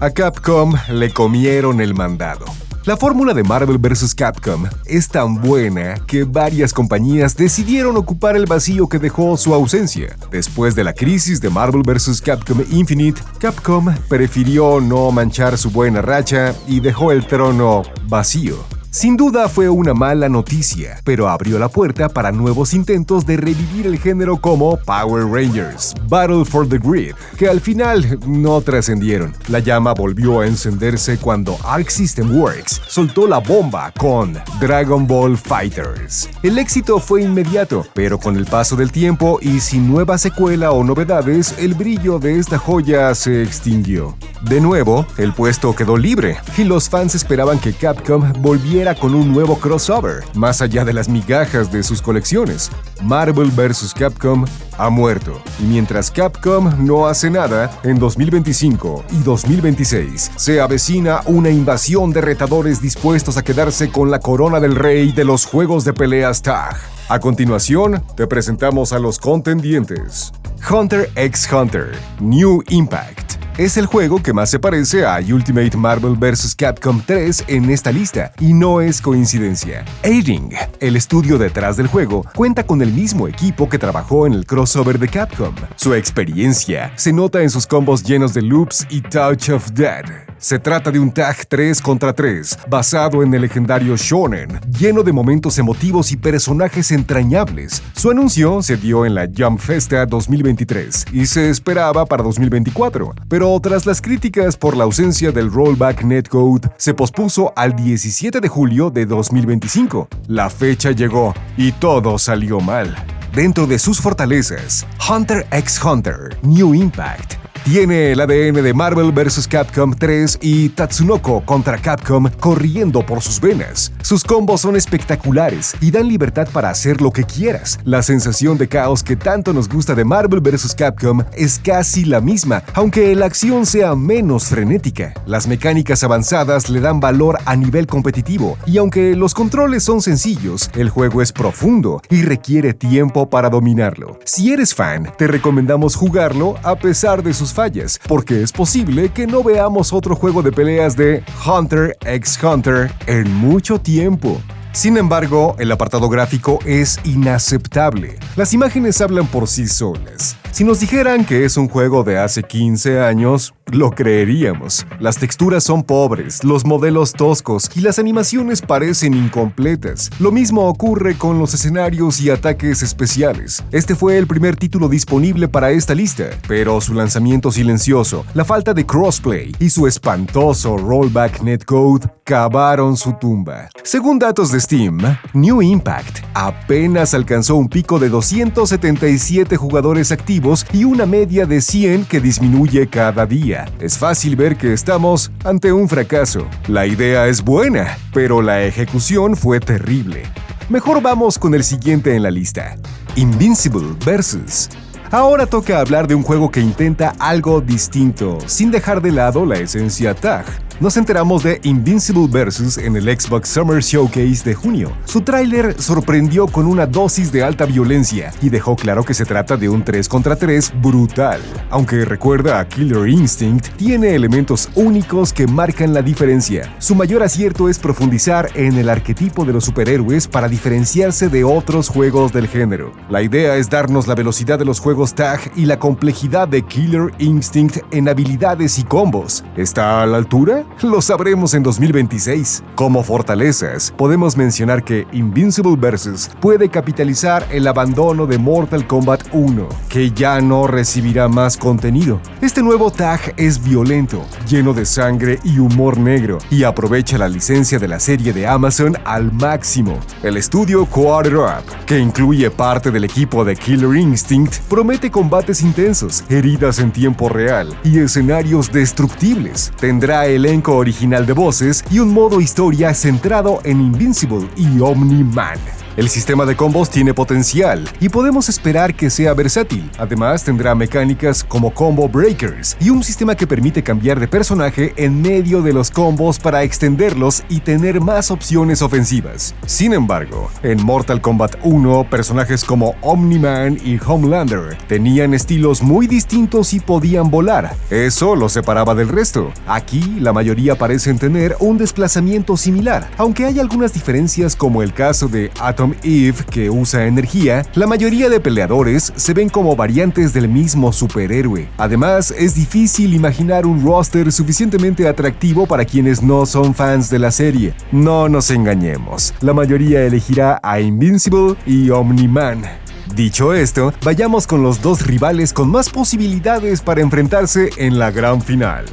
A Capcom le comieron el mandado. La fórmula de Marvel vs. Capcom es tan buena que varias compañías decidieron ocupar el vacío que dejó su ausencia. Después de la crisis de Marvel vs. Capcom Infinite, Capcom prefirió no manchar su buena racha y dejó el trono vacío. Sin duda fue una mala noticia, pero abrió la puerta para nuevos intentos de revivir el género como Power Rangers, Battle for the Grid, que al final no trascendieron. La llama volvió a encenderse cuando Arc System Works soltó la bomba con Dragon Ball FighterZ. El éxito fue inmediato, pero con el paso del tiempo y sin nueva secuela o novedades, el brillo de esta joya se extinguió. De nuevo, el puesto quedó libre, y los fans esperaban que Capcom volviera con un nuevo crossover, más allá de las migajas de sus colecciones. Marvel vs. Capcom ha muerto, y mientras Capcom no hace nada, en 2025 y 2026 se avecina una invasión de retadores dispuestos a quedarse con la corona del rey de los juegos de peleas tag. A continuación, te presentamos a los contendientes. Hunter x Hunter New Impact es el juego que más se parece a Ultimate Marvel vs. Capcom 3 en esta lista, y no es coincidencia. A-Ring, el estudio detrás del juego, cuenta con el mismo equipo que trabajó en el crossover de Capcom. Su experiencia se nota en sus combos llenos de loops y Touch of Death. Se trata de un tag 3 contra 3, basado en el legendario Shonen, lleno de momentos emotivos y personajes entrañables. Su anuncio se dio en la Jump Festa 2023 y se esperaba para 2024, pero tras las críticas por la ausencia del rollback netcode, se pospuso al 17 de julio de 2025. La fecha llegó y todo salió mal. Dentro de sus fortalezas, Hunter x Hunter New Impact tiene el ADN de Marvel vs. Capcom 3 y Tatsunoko contra Capcom corriendo por sus venas. Sus combos son espectaculares y dan libertad para hacer lo que quieras. La sensación de caos que tanto nos gusta de Marvel vs. Capcom es casi la misma, aunque la acción sea menos frenética. Las mecánicas avanzadas le dan valor a nivel competitivo, y aunque los controles son sencillos, el juego es profundo y requiere tiempo para dominarlo. Si eres fan, te recomendamos jugarlo a pesar de sus fallas, porque es posible que no veamos otro juego de peleas de Hunter x Hunter en mucho tiempo. Sin embargo, el apartado gráfico es inaceptable. Las imágenes hablan por sí solas. Si nos dijeran que es un juego de hace 15 años, lo creeríamos. Las texturas son pobres, los modelos toscos y las animaciones parecen incompletas. Lo mismo ocurre con los escenarios y ataques especiales. Este fue el primer título disponible para esta lista, pero su lanzamiento silencioso, la falta de crossplay y su espantoso rollback netcode cavaron su tumba. Según datos de Steam, New Impact apenas alcanzó un pico de 277 jugadores activos y una media de 100 que disminuye cada día. Es fácil ver que estamos ante un fracaso. La idea es buena, pero la ejecución fue terrible. Mejor vamos con el siguiente en la lista. Invincible vs. Ahora toca hablar de un juego que intenta algo distinto, sin dejar de lado la esencia tag. Nos enteramos de Invincible vs. en el Xbox Summer Showcase de junio. Su tráiler sorprendió con una dosis de alta violencia y dejó claro que se trata de un 3 contra 3 brutal. Aunque recuerda a Killer Instinct, tiene elementos únicos que marcan la diferencia. Su mayor acierto es profundizar en el arquetipo de los superhéroes para diferenciarse de otros juegos del género. La idea es darnos la velocidad de los juegos tag y la complejidad de Killer Instinct en habilidades y combos. ¿Está a la altura? Lo sabremos en 2026. Como fortalezas, podemos mencionar que Invincible vs. puede capitalizar el abandono de Mortal Kombat 1, que ya no recibirá más contenido. Este nuevo tag es violento, lleno de sangre y humor negro, y aprovecha la licencia de la serie de Amazon al máximo. El estudio Quarter Up, que incluye parte del equipo de Killer Instinct, promete combates intensos, heridas en tiempo real y escenarios destructibles. Tendrá elenco original de voces y un modo historia centrado en Invincible y Omni-Man. El sistema de combos tiene potencial y podemos esperar que sea versátil. Además, tendrá mecánicas como combo breakers y un sistema que permite cambiar de personaje en medio de los combos para extenderlos y tener más opciones ofensivas. Sin embargo, en Mortal Kombat 1, personajes como Omni-Man y Homelander tenían estilos muy distintos y podían volar. Eso los separaba del resto. Aquí, la mayoría parecen tener un desplazamiento similar, aunque hay algunas diferencias como el caso de Atom Eve, que usa energía. La mayoría de peleadores se ven como variantes del mismo superhéroe. Además, es difícil imaginar un roster suficientemente atractivo para quienes no son fans de la serie. No nos engañemos, la mayoría elegirá a Invincible y Omni-Man. Dicho esto, vayamos con los dos rivales con más posibilidades para enfrentarse en la gran final.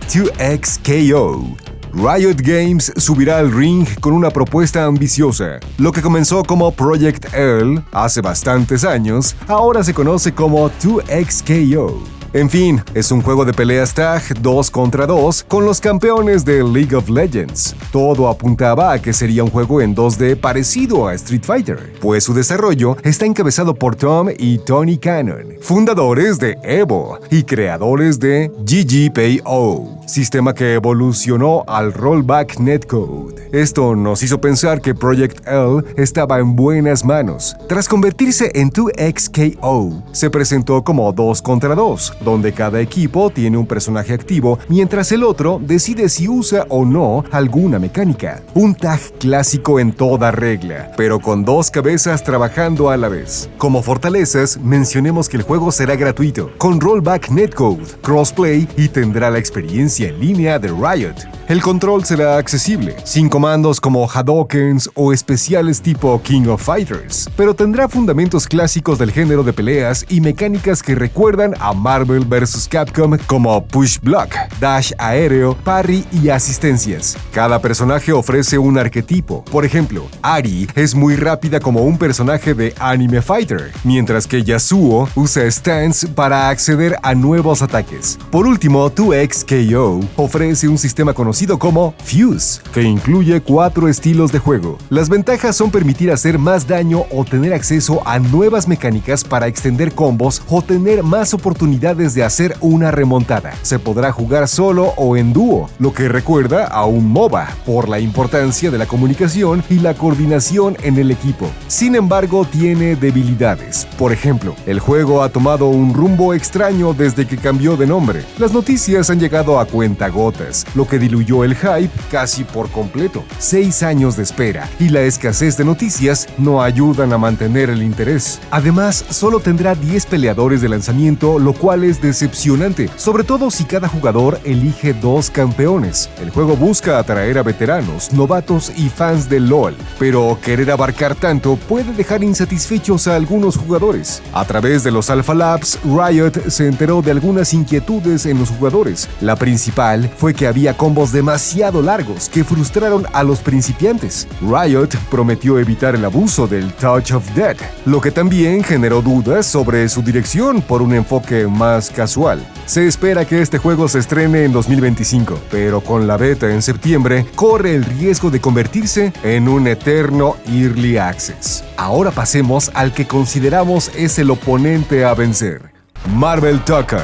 2XKO. Riot Games subirá al ring con una propuesta ambiciosa. Lo que comenzó como Project L hace bastantes años, ahora se conoce como 2XKO. En fin, es un juego de peleas tag 2 contra 2 con los campeones de League of Legends. Todo apuntaba a que sería un juego en 2D parecido a Street Fighter, pues su desarrollo está encabezado por Tom y Tony Cannon, fundadores de EVO y creadores de GGPO, sistema que evolucionó al Rollback Netcode. Esto nos hizo pensar que Project L estaba en buenas manos. Tras convertirse en 2XKO, se presentó como 2 contra 2, donde cada equipo tiene un personaje activo, mientras el otro decide si usa o no alguna mecánica. Un tag clásico en toda regla, pero con dos cabezas trabajando a la vez. Como fortalezas, mencionemos que el juego será gratuito, con Rollback Netcode, crossplay y tendrá la experiencia en línea de Riot. El control será accesible, sin comandos como Hadokens o especiales tipo King of Fighters, pero tendrá fundamentos clásicos del género de peleas y mecánicas que recuerdan a Marvel vs. Capcom como Push Block, Dash aéreo, parry y asistencias. Cada personaje ofrece un arquetipo. Por ejemplo, Ari es muy rápida como un personaje de Anime Fighter, mientras que Yasuo usa stance para acceder a nuevos ataques. Por último, 2XKO ofrece un sistema conocido como Fuse, que incluye 4 estilos de juego. Las ventajas son permitir hacer más daño o tener acceso a nuevas mecánicas para extender combos o tener más oportunidades de hacer una remontada. Se podrá jugar solo o en dúo, lo que recuerda a un MOBA, por la importancia de la comunicación y la coordinación en el equipo. Sin embargo, tiene debilidades. Por ejemplo, el juego ha tomado un rumbo extraño desde que cambió de nombre. Las noticias han llegado a cuentagotas, lo que diluyó el hype casi por completo. 6 años de espera y la escasez de noticias no ayudan a mantener el interés. Además, solo tendrá 10 peleadores de lanzamiento, lo cual es decepcionante, sobre todo si cada jugador elige 2 campeones. El juego busca atraer a veteranos, novatos y fans de LoL, pero querer abarcar tanto puede dejar insatisfechos a algunos jugadores. A través de los Alpha Labs, Riot se enteró de algunas inquietudes en los jugadores. La principal fue que había combos demasiado largos que frustraron a los principiantes. Riot prometió evitar el abuso del Touch of Death, lo que también generó dudas sobre su dirección por un enfoque más casual. Se espera que este juego se estrene en 2025, pero con la beta en septiembre, corre el riesgo de convertirse en un eterno Early Access. Ahora pasemos al que consideramos es el oponente a vencer. Marvel Tekken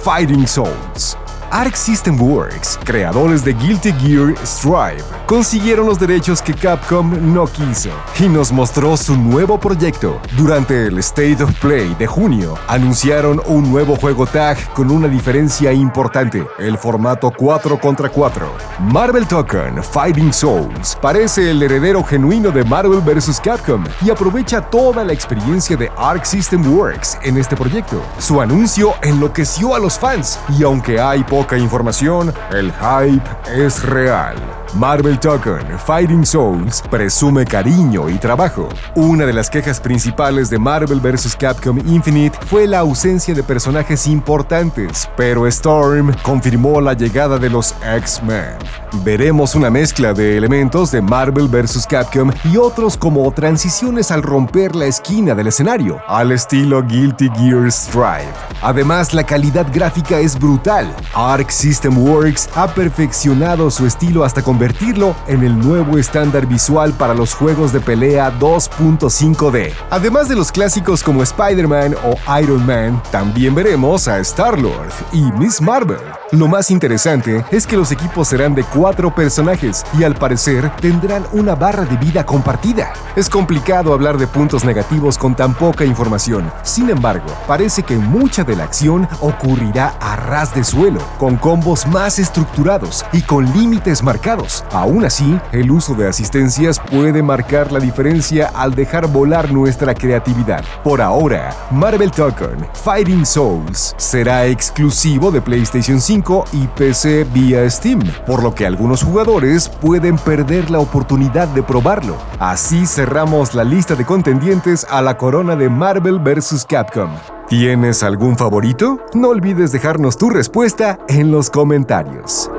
Fighting Souls. Arc System Works, creadores de Guilty Gear Strive, consiguieron los derechos que Capcom no quiso y nos mostró su nuevo proyecto. Durante el State of Play de junio, anunciaron un nuevo juego tag con una diferencia importante, el formato 4 contra 4. Marvel Tekken Fighting Souls parece el heredero genuino de Marvel vs. Capcom y aprovecha toda la experiencia de Arc System Works en este proyecto. Su anuncio enloqueció a los fans y aunque hay poca información, el hype es real. Marvel Tekken Fighting Souls presume cariño y trabajo. Una de las quejas principales de Marvel vs. Capcom Infinite fue la ausencia de personajes importantes, pero Storm confirmó la llegada de los X-Men. Veremos una mezcla de elementos de Marvel vs. Capcom y otros como transiciones al romper la esquina del escenario, al estilo Guilty Gear Strive. Además, la calidad gráfica es brutal. Arc System Works ha perfeccionado su estilo hasta convertirse convertirlo en el nuevo estándar visual para los juegos de pelea 2.5D. Además de los clásicos como Spider-Man o Iron Man, también veremos a Star-Lord y Miss Marvel. Lo más interesante es que los equipos serán de 4 personajes y al parecer tendrán una barra de vida compartida. Es complicado hablar de puntos negativos con tan poca información. Sin embargo, parece que mucha de la acción ocurrirá a ras de suelo, con combos más estructurados y con límites marcados. Aún así, el uso de asistencias puede marcar la diferencia al dejar volar nuestra creatividad. Por ahora, Marvel Tekken Fighting Souls será exclusivo de PlayStation 5 y PC vía Steam, por lo que algunos jugadores pueden perder la oportunidad de probarlo. Así cerramos la lista de contendientes a la corona de Marvel vs. Capcom. ¿Tienes algún favorito? No olvides dejarnos tu respuesta en los comentarios.